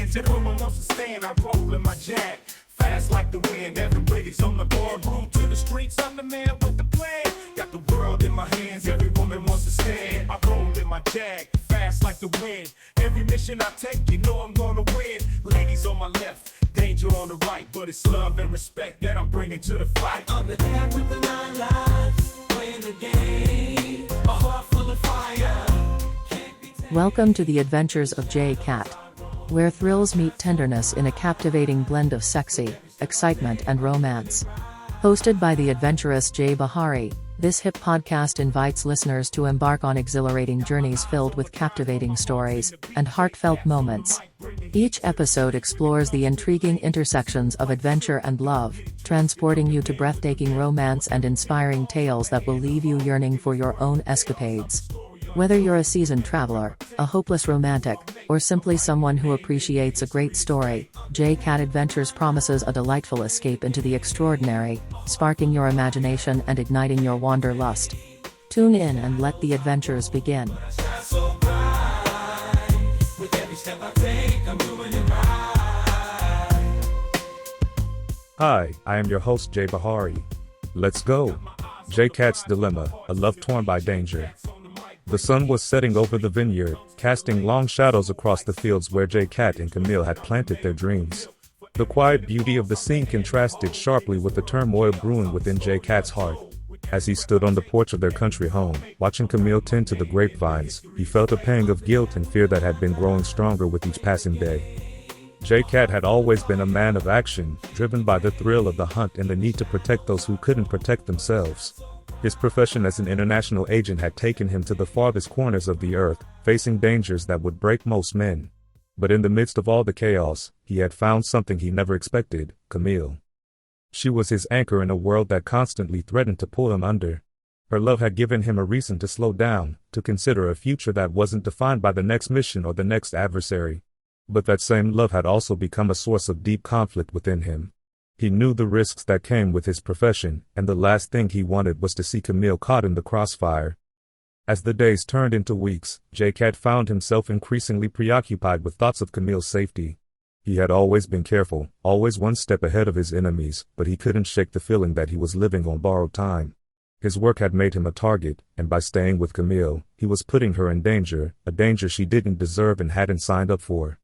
hands. Everyone wants to stand, I roll in my jack. Fast like the wind, everybody's on the board. Room to the streets, I'm the man with the plan. Got the world in my hands, every woman wants to stand. I roll in my jack, fast like the wind. Every mission I take, you know I'm gonna win. Ladies on my left, danger on the right. But it's love and respect that I'm bringing to the fight. On the deck with the 9 lives, playing the game. A heart full of fire. Welcome to the adventures of J Cat, where thrills meet tenderness in a captivating blend of sexy, excitement and romance. Hosted by the adventurous Jay Bahari, this hip podcast invites listeners to embark on exhilarating journeys filled with captivating stories and heartfelt moments. Each episode explores the intriguing intersections of adventure and love, transporting you to breathtaking romance and inspiring tales that will leave you yearning for your own escapades. Whether you're a seasoned traveler, a hopeless romantic, or simply someone who appreciates a great story, J Cat Adventures promises a delightful escape into the extraordinary, sparking your imagination and igniting your wanderlust. Tune in and let the adventures begin. Hi, I am your host Jay Bahari. Let's go. J Cat's Dilemma, a love torn by danger. The sun was setting over the vineyard, casting long shadows across the fields where J Cat and Camille had planted their dreams. The quiet beauty of the scene contrasted sharply with the turmoil brewing within J Cat's heart. As he stood on the porch of their country home, watching Camille tend to the grapevines, he felt a pang of guilt and fear that had been growing stronger with each passing day. J Cat had always been a man of action, driven by the thrill of the hunt and the need to protect those who couldn't protect themselves. His profession as an international agent had taken him to the farthest corners of the earth, facing dangers that would break most men. But in the midst of all the chaos, he had found something he never expected: Camille. She was his anchor in a world that constantly threatened to pull him under. Her love had given him a reason to slow down, to consider a future that wasn't defined by the next mission or the next adversary. But that same love had also become a source of deep conflict within him. He knew the risks that came with his profession, and the last thing he wanted was to see Camille caught in the crossfire. As the days turned into weeks, J Cat found himself increasingly preoccupied with thoughts of Camille's safety. He had always been careful, always one step ahead of his enemies, but he couldn't shake the feeling that he was living on borrowed time. His work had made him a target, and by staying with Camille, he was putting her in danger, a danger she didn't deserve and hadn't signed up for.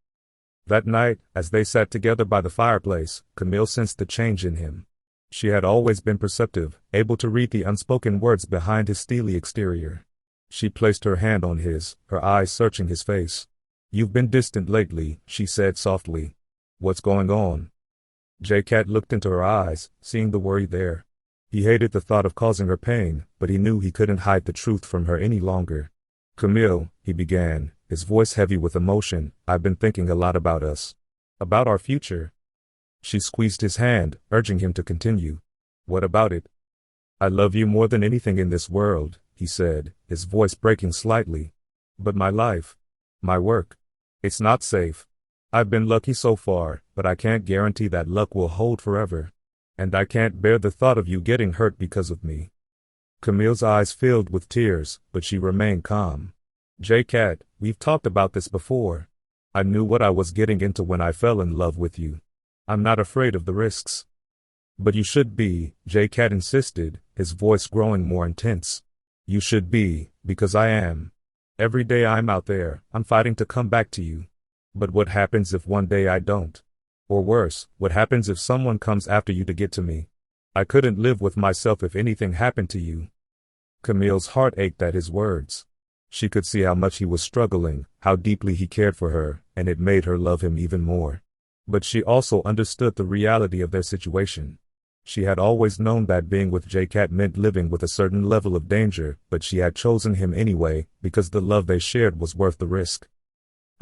That night, as they sat together by the fireplace, Camille sensed the change in him. She had always been perceptive, able to read the unspoken words behind his steely exterior. She placed her hand on his, her eyes searching his face. "You've been distant lately," she said softly. "What's going on?" J Cat looked into her eyes, seeing the worry there. He hated the thought of causing her pain, but he knew he couldn't hide the truth from her any longer. "Camille," he began, his voice heavy with emotion, "I've been thinking a lot about us. About our future." She squeezed his hand, urging him to continue. "What about it?" "I love you more than anything in this world," he said, his voice breaking slightly. "But my life, my work, it's not safe. I've been lucky so far, but I can't guarantee that luck will hold forever. And I can't bear the thought of you getting hurt because of me." Camille's eyes filled with tears, but she remained calm. "J Cat, we've talked about this before. I knew what I was getting into when I fell in love with you. I'm not afraid of the risks." "But you should be," J Cat insisted, his voice growing more intense. "You should be, because I am. Every day I'm out there, I'm fighting to come back to you. But what happens if one day I don't? Or worse, what happens if someone comes after you to get to me? I couldn't live with myself if anything happened to you." Camille's heart ached at his words. She could see how much he was struggling, how deeply he cared for her, and it made her love him even more. But she also understood the reality of their situation. She had always known that being with J Cat meant living with a certain level of danger, but she had chosen him anyway, because the love they shared was worth the risk.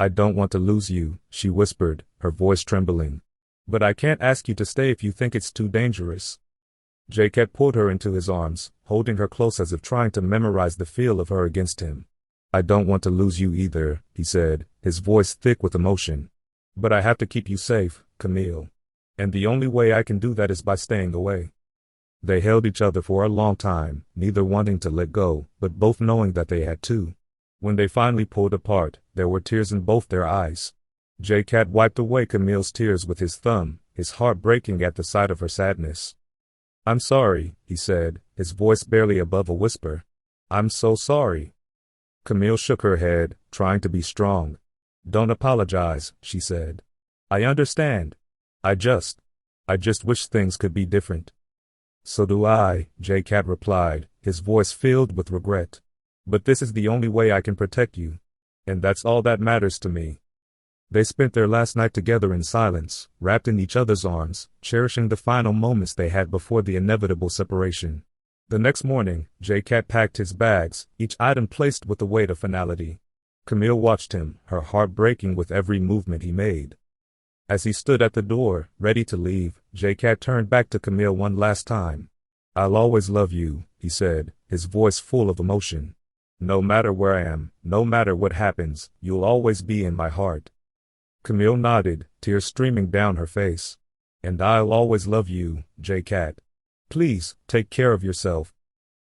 "I don't want to lose you," she whispered, her voice trembling. "But I can't ask you to stay if you think it's too dangerous." J Cat pulled her into his arms, holding her close as if trying to memorize the feel of her against him. "I don't want to lose you either," he said, his voice thick with emotion. "But I have to keep you safe, Camille. And the only way I can do that is by staying away." They held each other for a long time, neither wanting to let go, but both knowing that they had to. When they finally pulled apart, there were tears in both their eyes. J-Cat wiped away Camille's tears with his thumb, his heart breaking at the sight of her sadness. "I'm sorry," he said, his voice barely above a whisper. "I'm so sorry." Camille shook her head, trying to be strong. "Don't apologize," she said. "I understand. I just wish things could be different." "So do I," J-Cat replied, his voice filled with regret. "But this is the only way I can protect you. And that's all that matters to me." They spent their last night together in silence, wrapped in each other's arms, cherishing the final moments they had before the inevitable separation. The next morning, J-Cat packed his bags, each item placed with the weight of finality. Camille watched him, her heart breaking with every movement he made. As he stood at the door, ready to leave, J-Cat turned back to Camille one last time. "I'll always love you," he said, his voice full of emotion. "No matter where I am, no matter what happens, you'll always be in my heart." Camille nodded, tears streaming down her face. "And I'll always love you, J-Cat. Please, take care of yourself."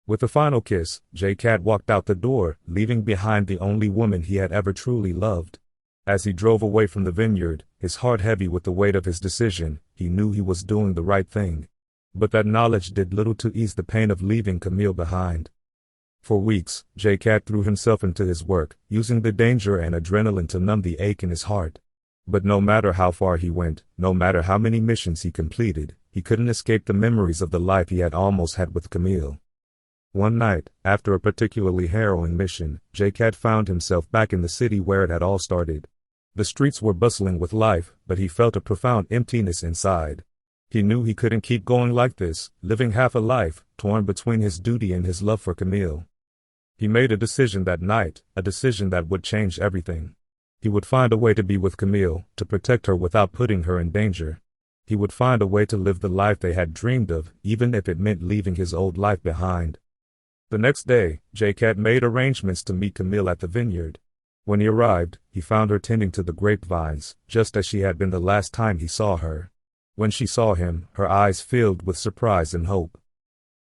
With a final kiss, J-Cat walked out the door, leaving behind the only woman he had ever truly loved. As he drove away from the vineyard, his heart heavy with the weight of his decision, he knew he was doing the right thing. But that knowledge did little to ease the pain of leaving Camille behind. For weeks, J-Cat threw himself into his work, using the danger and adrenaline to numb the ache in his heart. But no matter how far he went, no matter how many missions he completed, he couldn't escape the memories of the life he had almost had with Camille. One night, after a particularly harrowing mission, J-Cat found himself back in the city where it had all started. The streets were bustling with life, but he felt a profound emptiness inside. He knew he couldn't keep going like this, living half a life, torn between his duty and his love for Camille. He made a decision that night, a decision that would change everything. He would find a way to be with Camille, to protect her without putting her in danger. He would find a way to live the life they had dreamed of, even if it meant leaving his old life behind. The next day, J-Cat made arrangements to meet Camille at the vineyard. When he arrived, he found her tending to the grapevines, just as she had been the last time he saw her. When she saw him, her eyes filled with surprise and hope.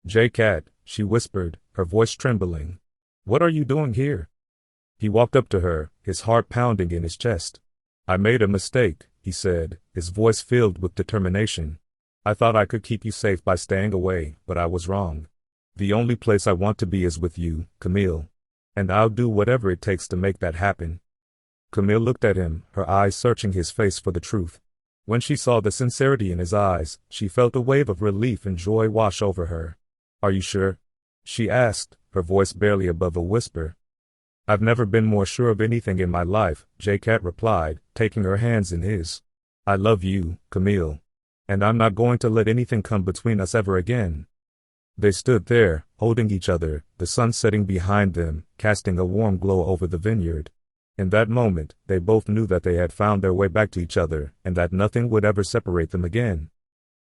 "J-Cat," she whispered, her voice trembling. "What are you doing here?" He walked up to her, his heart pounding in his chest. "I made a mistake," he said, his voice filled with determination. "I thought I could keep you safe by staying away, but I was wrong. The only place I want to be is with you, Camille. And I'll do whatever it takes to make that happen." Camille looked at him, her eyes searching his face for the truth. When she saw the sincerity in his eyes, she felt a wave of relief and joy wash over her. "Are you sure?" she asked, her voice barely above a whisper. "I've never been more sure of anything in my life," J-Cat replied, taking her hands in his. "I love you, Camille. And I'm not going to let anything come between us ever again." They stood there, holding each other, the sun setting behind them, casting a warm glow over the vineyard. In that moment, they both knew that they had found their way back to each other, and that nothing would ever separate them again.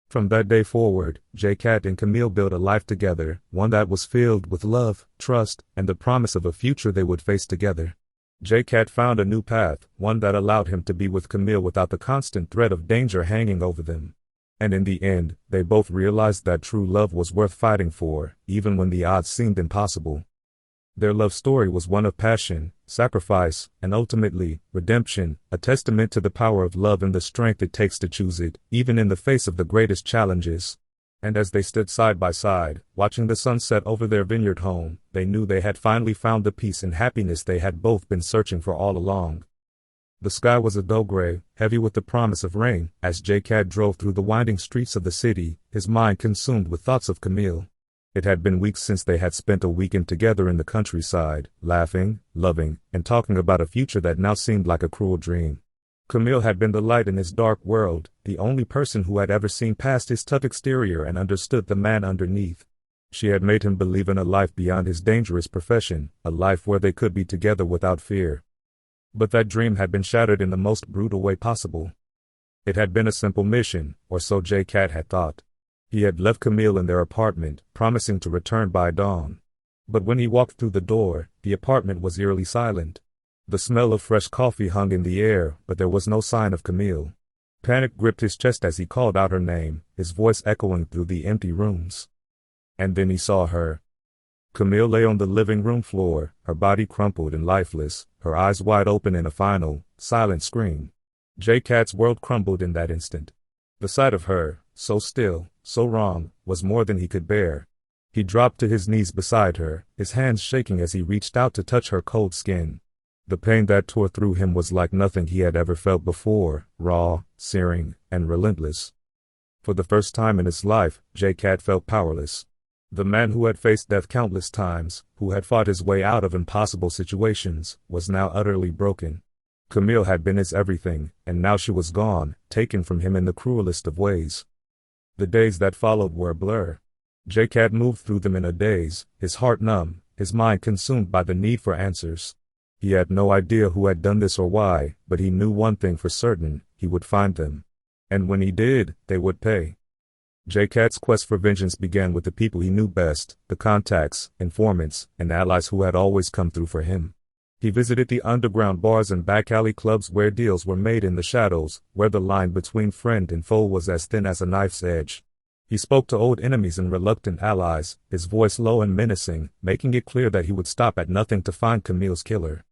From that day forward, J-Cat and Camille built a life together, one that was filled with love, trust, and the promise of a future they would face together. J-Cat found a new path, one that allowed him to be with Camille without the constant threat of danger hanging over them. And in the end, they both realized that true love was worth fighting for, even when the odds seemed impossible. Their love story was one of passion, sacrifice, and ultimately, redemption, a testament to the power of love and the strength it takes to choose it, even in the face of the greatest challenges. And as they stood side by side, watching the sun set over their vineyard home, they knew they had finally found the peace and happiness they had both been searching for all along. The sky was a dull gray, heavy with the promise of rain, as J-Cat drove through the winding streets of the city, his mind consumed with thoughts of Camille. It had been weeks since they had spent a weekend together in the countryside, laughing, loving, and talking about a future that now seemed like a cruel dream. Camille had been the light in his dark world, the only person who had ever seen past his tough exterior and understood the man underneath. She had made him believe in a life beyond his dangerous profession, a life where they could be together without fear. But that dream had been shattered in the most brutal way possible. It had been a simple mission, or so J-Cat had thought. He had left Camille in their apartment, promising to return by dawn. But when he walked through the door, the apartment was eerily silent. The smell of fresh coffee hung in the air, but there was no sign of Camille. Panic gripped his chest as he called out her name, his voice echoing through the empty rooms. And then he saw her. Camille lay on the living room floor, her body crumpled and lifeless, her eyes wide open in a final, silent scream. J-Cat's world crumbled in that instant. The sight of her, so still, so wrong, was more than he could bear. He dropped to his knees beside her, his hands shaking as he reached out to touch her cold skin. The pain that tore through him was like nothing he had ever felt before, raw, searing, and relentless. For the first time in his life, J-Cat felt powerless. The man who had faced death countless times, who had fought his way out of impossible situations, was now utterly broken. Camille had been his everything, and now she was gone, taken from him in the cruelest of ways. The days that followed were a blur. J-Cat moved through them in a daze, his heart numb, his mind consumed by the need for answers. He had no idea who had done this or why, but he knew one thing for certain: he would find them. And when he did, they would pay. J-Cat's quest for vengeance began with the people he knew best, the contacts, informants, and allies who had always come through for him. He visited the underground bars and back alley clubs where deals were made in the shadows, where the line between friend and foe was as thin as a knife's edge. He spoke to old enemies and reluctant allies, his voice low and menacing, making it clear that he would stop at nothing to find Camille's killer.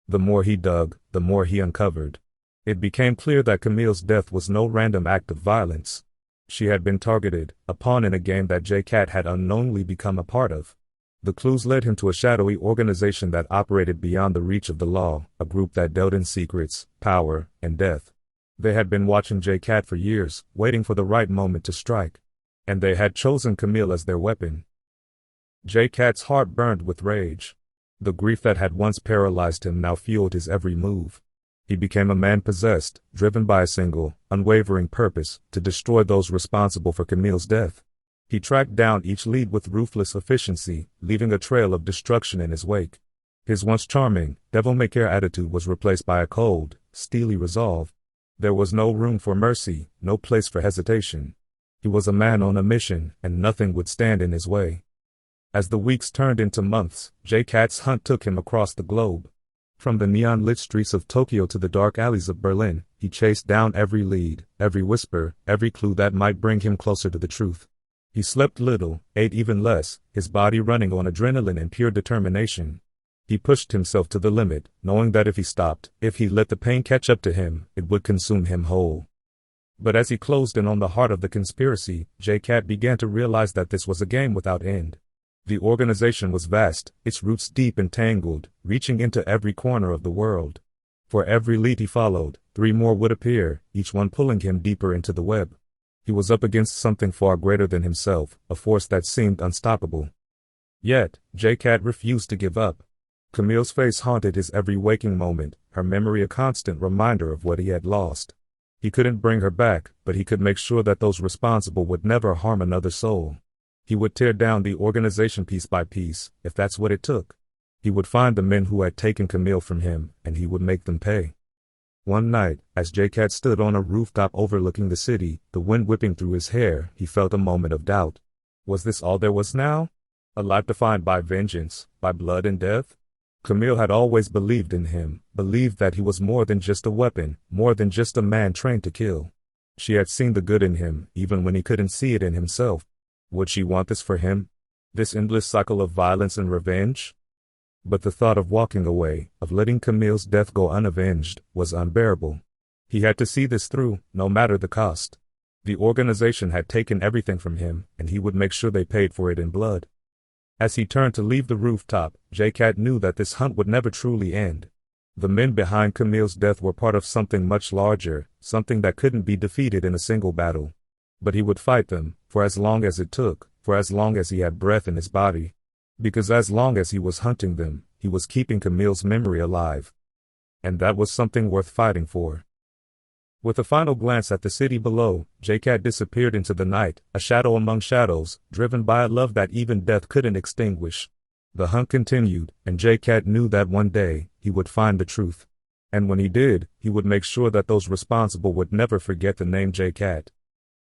The more he dug, the more he uncovered. It became clear that Camille's death was no random act of violence. She had been targeted, a pawn in a game that J-Cat had unknowingly become a part of. The clues led him to a shadowy organization that operated beyond the reach of the law, a group that dealt in secrets, power, and death. They had been watching J-Cat for years, waiting for the right moment to strike. And they had chosen Camille as their weapon. J-Cat's heart burned with rage. The grief that had once paralyzed him now fueled his every move. He became a man possessed, driven by a single, unwavering purpose: to destroy those responsible for Camille's death. He tracked down each lead with ruthless efficiency, leaving a trail of destruction in his wake. His once charming, devil-may-care attitude was replaced by a cold, steely resolve. There was no room for mercy, no place for hesitation. He was a man on a mission, and nothing would stand in his way. As the weeks turned into months, J-Cat's hunt took him across the globe. From the neon-lit streets of Tokyo to the dark alleys of Berlin, he chased down every lead, every whisper, every clue that might bring him closer to the truth. He slept little, ate even less, his body running on adrenaline and pure determination. He pushed himself to the limit, knowing that if he stopped, if he let the pain catch up to him, it would consume him whole. But as he closed in on the heart of the conspiracy, J-Cat began to realize that this was a game without end. The organization was vast, its roots deep and tangled, reaching into every corner of the world. For every lead he followed, 3 more would appear, each one pulling him deeper into the web. He was up against something far greater than himself, a force that seemed unstoppable. Yet, J-Cat refused to give up. Camille's face haunted his every waking moment, her memory a constant reminder of what he had lost. He couldn't bring her back, but he could make sure that those responsible would never harm another soul. He would tear down the organization piece by piece, if that's what it took. He would find the men who had taken Camille from him, and he would make them pay. One night, as J-Cat stood on a rooftop overlooking the city, the wind whipping through his hair, he felt a moment of doubt. Was this all there was now? A life defined by vengeance, by blood and death? Camille had always believed in him, believed that he was more than just a weapon, more than just a man trained to kill. She had seen the good in him, even when he couldn't see it in himself. Would she want this for him? This endless cycle of violence and revenge? But the thought of walking away, of letting Camille's death go unavenged, was unbearable. He had to see this through, no matter the cost. The organization had taken everything from him, and he would make sure they paid for it in blood. As he turned to leave the rooftop, J-Cat knew that this hunt would never truly end. The men behind Camille's death were part of something much larger, something that couldn't be defeated in a single battle. But he would fight them, for as long as it took, for as long as he had breath in his body. Because as long as he was hunting them, he was keeping Camille's memory alive. And that was something worth fighting for. With a final glance at the city below, J-Cat disappeared into the night, a shadow among shadows, driven by a love that even death couldn't extinguish. The hunt continued, and J-Cat knew that one day, he would find the truth. And when he did, he would make sure that those responsible would never forget the name J-Cat.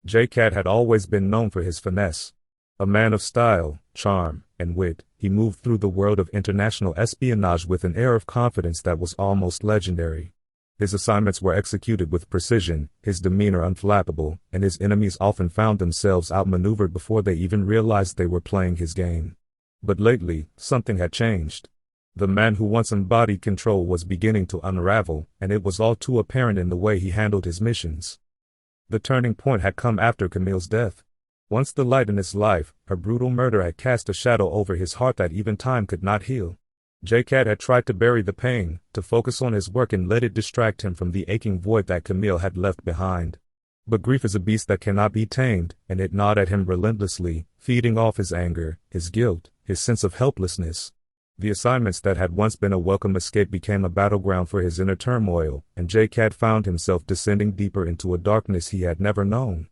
J-Cat had always been known for his finesse. A man of style, charm, and wit, he moved through the world of international espionage with an air of confidence that was almost legendary. His assignments were executed with precision, his demeanor unflappable, and his enemies often found themselves outmaneuvered before they even realized they were playing his game. But lately, something had changed. The man who once embodied control was beginning to unravel, and it was all too apparent in the way he handled his missions. The turning point had come after Camille's death. Once the light in his life, her brutal murder had cast a shadow over his heart that even time could not heal. J-Cat had tried to bury the pain, to focus on his work and let it distract him from the aching void that Camille had left behind. But grief is a beast that cannot be tamed, and it gnawed at him relentlessly, feeding off his anger, his guilt, his sense of helplessness. The assignments that had once been a welcome escape became a battleground for his inner turmoil, and J-Cat found himself descending deeper into a darkness he had never known.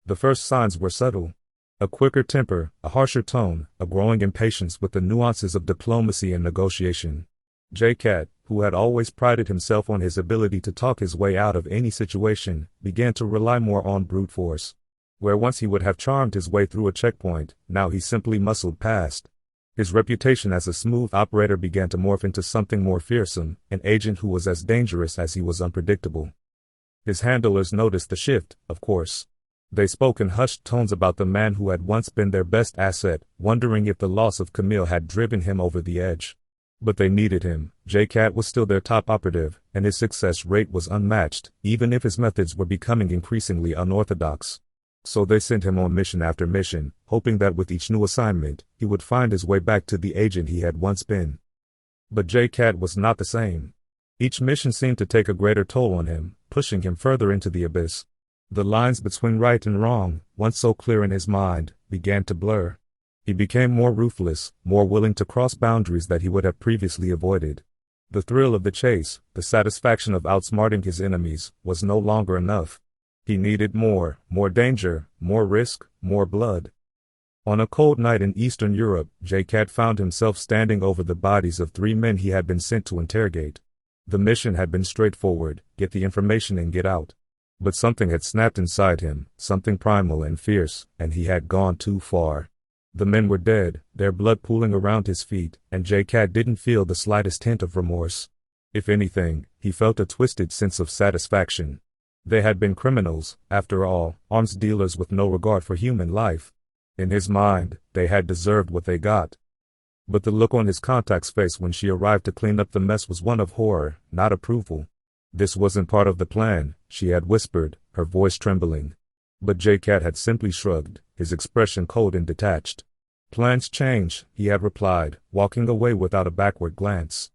The first signs were subtle. A quicker temper, a harsher tone, a growing impatience with the nuances of diplomacy and negotiation. J-Cat, who had always prided himself on his ability to talk his way out of any situation, began to rely more on brute force. Where once he would have charmed his way through a checkpoint, now he simply muscled past. His reputation as a smooth operator began to morph into something more fearsome, an agent who was as dangerous as he was unpredictable. His handlers noticed the shift, of course. They spoke in hushed tones about the man who had once been their best asset, wondering if the loss of Camille had driven him over the edge. But they needed him. J-Cat was still their top operative, and his success rate was unmatched, even if his methods were becoming increasingly unorthodox. So they sent him on mission after mission, hoping that with each new assignment, he would find his way back to the agent he had once been. But J-Cat was not the same. Each mission seemed to take a greater toll on him, pushing him further into the abyss. The lines between right and wrong, once so clear in his mind, began to blur. He became more ruthless, more willing to cross boundaries that he would have previously avoided. The thrill of the chase, the satisfaction of outsmarting his enemies, was no longer enough. He needed more danger, more risk, more blood. On a cold night in Eastern Europe, J-Cat found himself standing over the bodies of 3 men he had been sent to interrogate. The mission had been straightforward: get the information and get out. But something had snapped inside him, something primal and fierce, and he had gone too far. The men were dead, their blood pooling around his feet, and J-Cat didn't feel the slightest hint of remorse. If anything, he felt a twisted sense of satisfaction. They had been criminals, after all, arms dealers with no regard for human life. In his mind, they had deserved what they got. But the look on his contact's face when she arrived to clean up the mess was one of horror, not approval. This wasn't part of the plan, she had whispered, her voice trembling. But J-Cat had simply shrugged, his expression cold and detached. Plans change, he had replied, walking away without a backward glance.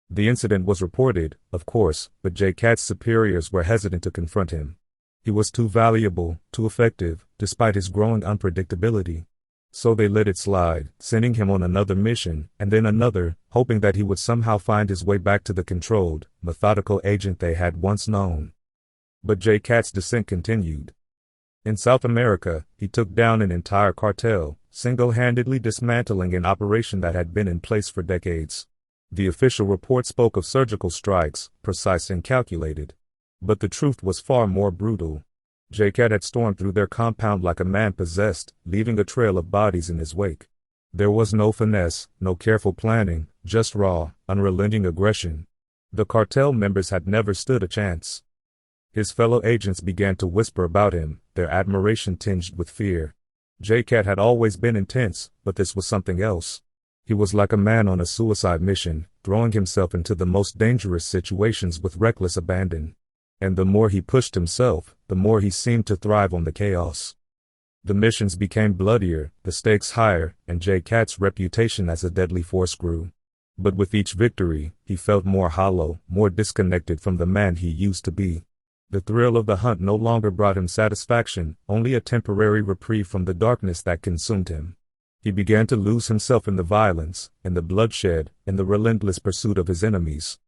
The incident was reported, of course, but J-Cat's superiors were hesitant to confront him. He was too valuable, too effective, despite his growing unpredictability. So they let it slide, sending him on another mission, and then another, hoping that he would somehow find his way back to the controlled, methodical agent they had once known. But J-Cat's descent continued. In South America, he took down an entire cartel, single-handedly dismantling an operation that had been in place for decades. The official report spoke of surgical strikes, precise and calculated. But the truth was far more brutal. J-Cat had stormed through their compound like a man possessed, leaving a trail of bodies in his wake. There was no finesse, no careful planning, just raw, unrelenting aggression. The cartel members had never stood a chance. His fellow agents began to whisper about him, their admiration tinged with fear. J-Cat had always been intense, but this was something else. He was like a man on a suicide mission, throwing himself into the most dangerous situations with reckless abandon. And the more he pushed himself, the more he seemed to thrive on the chaos. The missions became bloodier, the stakes higher, and J-Cat's reputation as a deadly force grew. But with each victory, he felt more hollow, more disconnected from the man he used to be. The thrill of the hunt no longer brought him satisfaction, only a temporary reprieve from the darkness that consumed him. He began to lose himself in the violence, in the bloodshed, in the relentless pursuit of his enemies.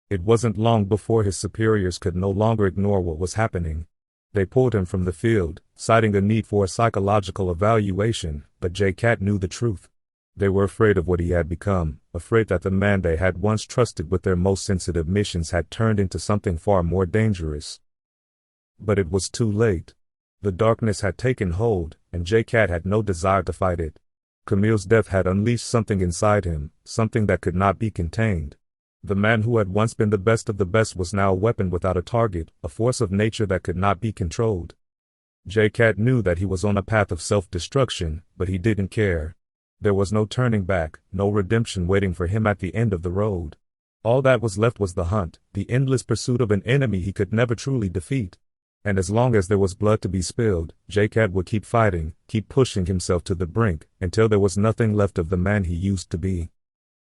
It wasn't long before his superiors could no longer ignore what was happening. They pulled him from the field, citing a need for a psychological evaluation, but J-Cat knew the truth. They were afraid of what he had become, afraid that the man they had once trusted with their most sensitive missions had turned into something far more dangerous. But it was too late. The darkness had taken hold, and J-Cat had no desire to fight it. Camille's death had unleashed something inside him, something that could not be contained. The man who had once been the best of the best was now a weapon without a target, a force of nature that could not be controlled. J-Cat knew that he was on a path of self-destruction, but he didn't care. There was no turning back, no redemption waiting for him at the end of the road. All that was left was the hunt, the endless pursuit of an enemy he could never truly defeat. And as long as there was blood to be spilled, J-Cat would keep fighting, keep pushing himself to the brink, until there was nothing left of the man he used to be.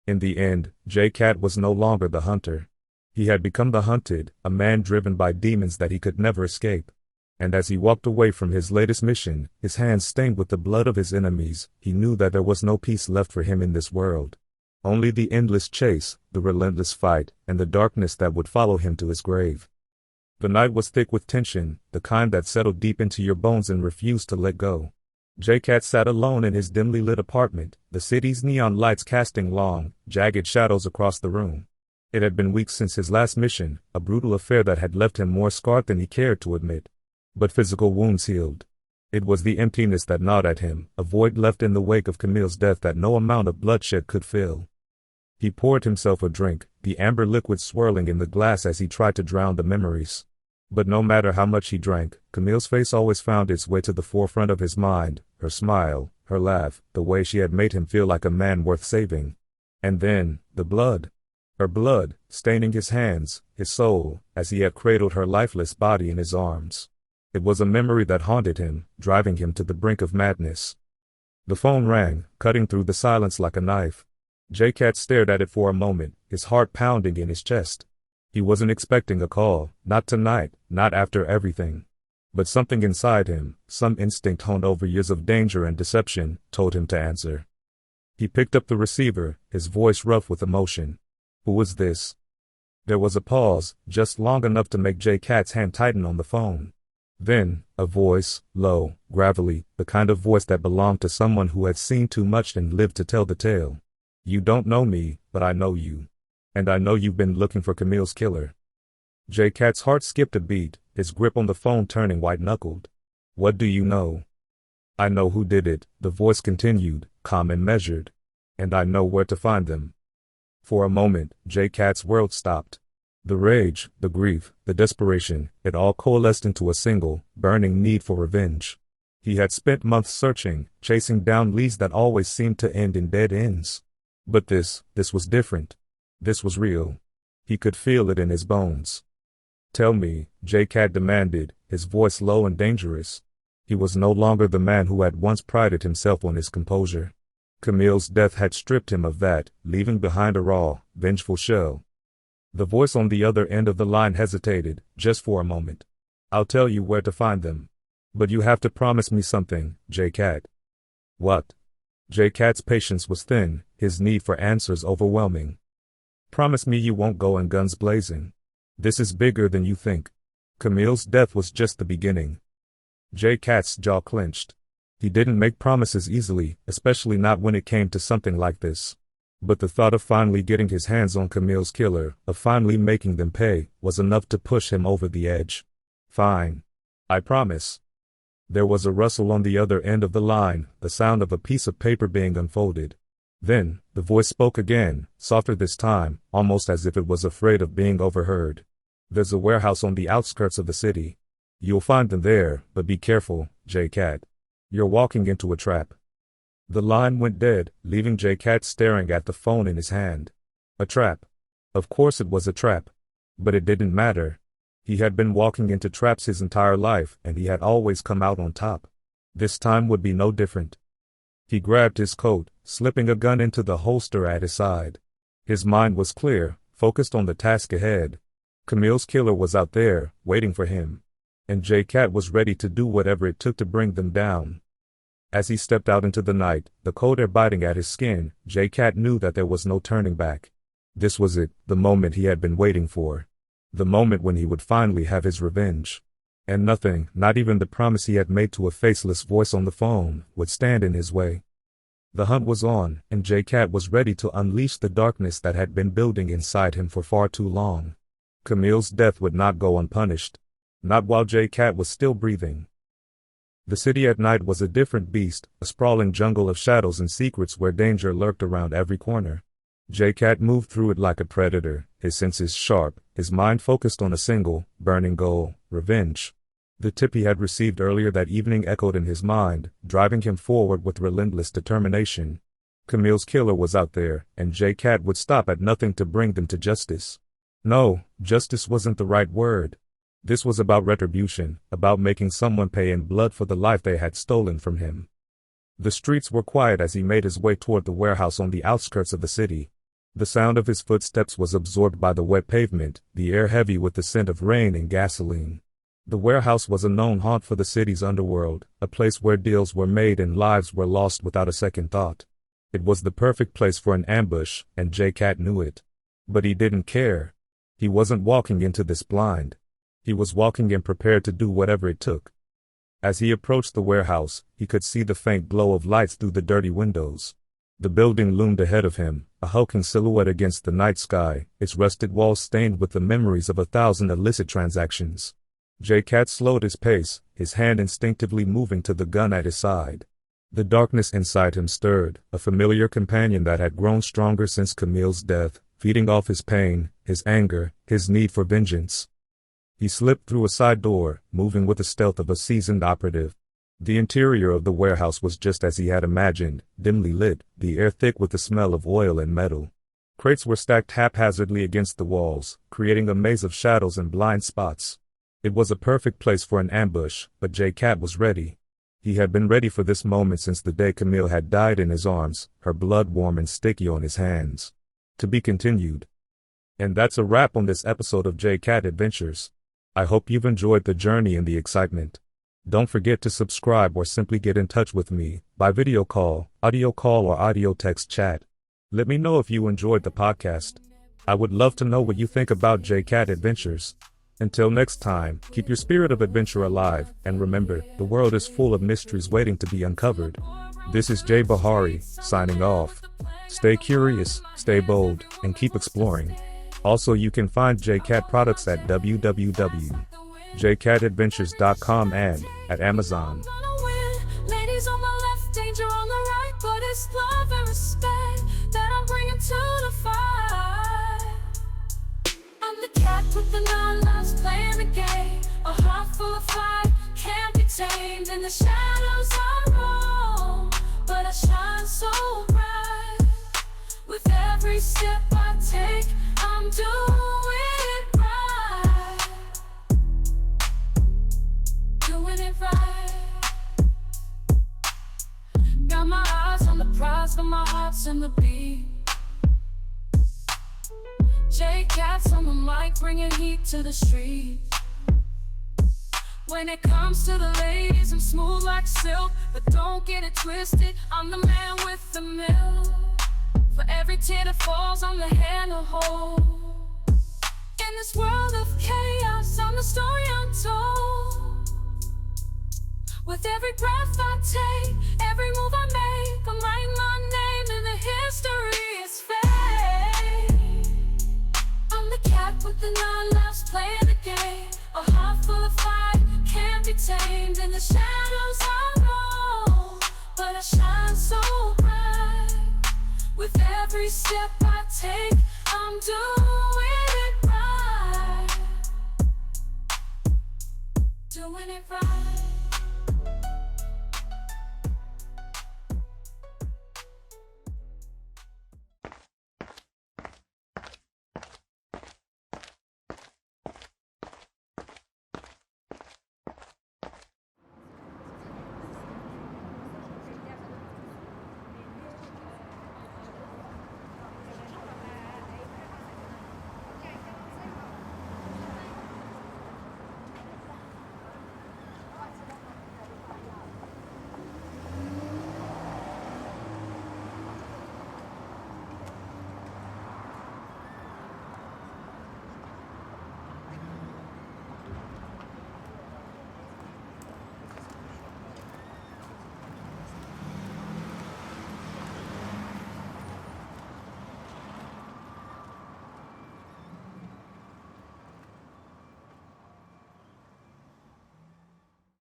In the end, J-Cat was no longer the hunter. He had become the hunted, a man driven by demons that he could never escape. And as he walked away from his latest mission, his hands stained with the blood of his enemies, he knew that there was no peace left for him in this world. Only the endless chase, the relentless fight, and the darkness that would follow him to his grave. The night was thick with tension, the kind that settled deep into your bones and refused to let go. J-Cat sat alone in his dimly lit apartment, the city's neon lights casting long, jagged shadows across the room. It had been weeks since his last mission, a brutal affair that had left him more scarred than he cared to admit. But physical wounds healed. It was the emptiness that gnawed at him, a void left in the wake of Camille's death that no amount of bloodshed could fill. He poured himself a drink, the amber liquid swirling in the glass as he tried to drown the memories. But no matter how much he drank, Camille's face always found its way to the forefront of his mind, her smile, her laugh, the way she had made him feel like a man worth saving. And then, the blood. Her blood, staining his hands, his soul, as he had cradled her lifeless body in his arms. It was a memory that haunted him, driving him to the brink of madness. The phone rang, cutting through the silence like a knife. J-Cat stared at it for a moment, his heart pounding in his chest. He wasn't expecting a call, not tonight, not after everything. But something inside him, some instinct honed over years of danger and deception, told him to answer. He picked up the receiver, his voice rough with emotion. Who was this? There was a pause, just long enough to make J-Cat's hand tighten on the phone. Then, a voice, low, gravelly, the kind of voice that belonged to someone who had seen too much and lived to tell the tale. You don't know me, but I know you. And I know you've been looking for Camille's killer. J-Cat's heart skipped a beat, his grip on the phone turning white-knuckled. What do you know? I know who did it, the voice continued, calm and measured. And I know where to find them. For a moment, J-Cat's world stopped. The rage, the grief, the desperation, it all coalesced into a single, burning need for revenge. He had spent months searching, chasing down leads that always seemed to end in dead ends. But this was different. This was real. He could feel it in his bones. Tell me, J-Cat demanded, his voice low and dangerous. He was no longer the man who had once prided himself on his composure. Camille's death had stripped him of that, leaving behind a raw, vengeful shell. The voice on the other end of the line hesitated, just for a moment. I'll tell you where to find them. But you have to promise me something, J-Cat. What? J-Cat's patience was thin, his need for answers overwhelming. Promise me you won't go in guns blazing. This is bigger than you think. Camille's death was just the beginning. J-Cat's jaw clenched. He didn't make promises easily, especially not when it came to something like this. But the thought of finally getting his hands on Camille's killer, of finally making them pay, was enough to push him over the edge. Fine. I promise. There was a rustle on the other end of the line, the sound of a piece of paper being unfolded. Then, the voice spoke again, softer this time, almost as if it was afraid of being overheard. There's a warehouse on the outskirts of the city. You'll find them there, but be careful, J-Cat. You're walking into a trap. The line went dead, leaving J-Cat staring at the phone in his hand. A trap. Of course it was a trap. But it didn't matter. He had been walking into traps his entire life, and he had always come out on top. This time would be no different. He grabbed his coat, slipping a gun into the holster at his side. His mind was clear, focused on the task ahead. Camille's killer was out there, waiting for him. And J-Cat was ready to do whatever it took to bring them down. As he stepped out into the night, the cold air biting at his skin, J-Cat knew that there was no turning back. This was it, the moment he had been waiting for. The moment when he would finally have his revenge. And nothing, not even the promise he had made to a faceless voice on the phone, would stand in his way. The hunt was on, and J-Cat was ready to unleash the darkness that had been building inside him for far too long. Camille's death would not go unpunished. Not while J-Cat was still breathing. The city at night was a different beast, a sprawling jungle of shadows and secrets where danger lurked around every corner. J-Cat moved through it like a predator, his senses sharp, his mind focused on a single, burning goal, revenge. The tip he had received earlier that evening echoed in his mind, driving him forward with relentless determination. Camille's killer was out there, and J-Cat would stop at nothing to bring them to justice. No, justice wasn't the right word. This was about retribution, about making someone pay in blood for the life they had stolen from him. The streets were quiet as he made his way toward the warehouse on the outskirts of the city. The sound of his footsteps was absorbed by the wet pavement, the air heavy with the scent of rain and gasoline. The warehouse was a known haunt for the city's underworld, a place where deals were made and lives were lost without a second thought. It was the perfect place for an ambush, and J-Cat knew it. But he didn't care. He wasn't walking into this blind. He was walking in prepared to do whatever it took. As he approached the warehouse, he could see the faint glow of lights through the dirty windows. The building loomed ahead of him, a hulking silhouette against the night sky, its rusted walls stained with the memories of 1,000 illicit transactions. J-Cat slowed his pace, his hand instinctively moving to the gun at his side. The darkness inside him stirred, a familiar companion that had grown stronger since Camille's death, feeding off his pain, his anger, his need for vengeance. He slipped through a side door, moving with the stealth of a seasoned operative. The interior of the warehouse was just as he had imagined, dimly lit, the air thick with the smell of oil and metal. Crates were stacked haphazardly against the walls, creating a maze of shadows and blind spots. It was a perfect place for an ambush, but J-Cat was ready. He had been ready for this moment since the day Camille had died in his arms, her blood warm and sticky on his hands. To be continued. And that's a wrap on this episode of J-Cat Adventures. I hope you've enjoyed the journey and the excitement. Don't forget to subscribe or simply get in touch with me by video call, or audio text chat. Let me know if you enjoyed the podcast. I would love to know what you think about J-Cat Adventures. Until next time, keep your spirit of adventure alive, and remember, the world is full of mysteries waiting to be uncovered. This is Jay Bahari, signing off. Stay curious, stay bold, and keep exploring. Also, you can find J-Cat products at www.jcatadventures.com and at Amazon. Ladies on my left, danger on the right, but it's love and respect that I'm bringing to the fight. I'm the cat with the 9 lives playing the game, a heart full of fight, can't be tamed. In the shadows I roam, but I shine so bright. With every step I take, I'm doing it right. Doing it right. Got my eyes on the prize, but my heart's in the beat. J-Cat's on the mic, bringing heat to the street. When it comes to the ladies, I'm smooth like silk, but don't get it twisted, I'm the man with the milk. For every tear that falls, I'm the hand to hold. In this world of chaos, I'm the story untold. With every breath I take, every move I make, I'm writing my name in the history is fate. I'm the cat with the 9 lives playing the game, a heart full of fight, can't be tamed. In the shadows I roam, but I shine so bright. With every step I take, I'm doing it right. Doing it right.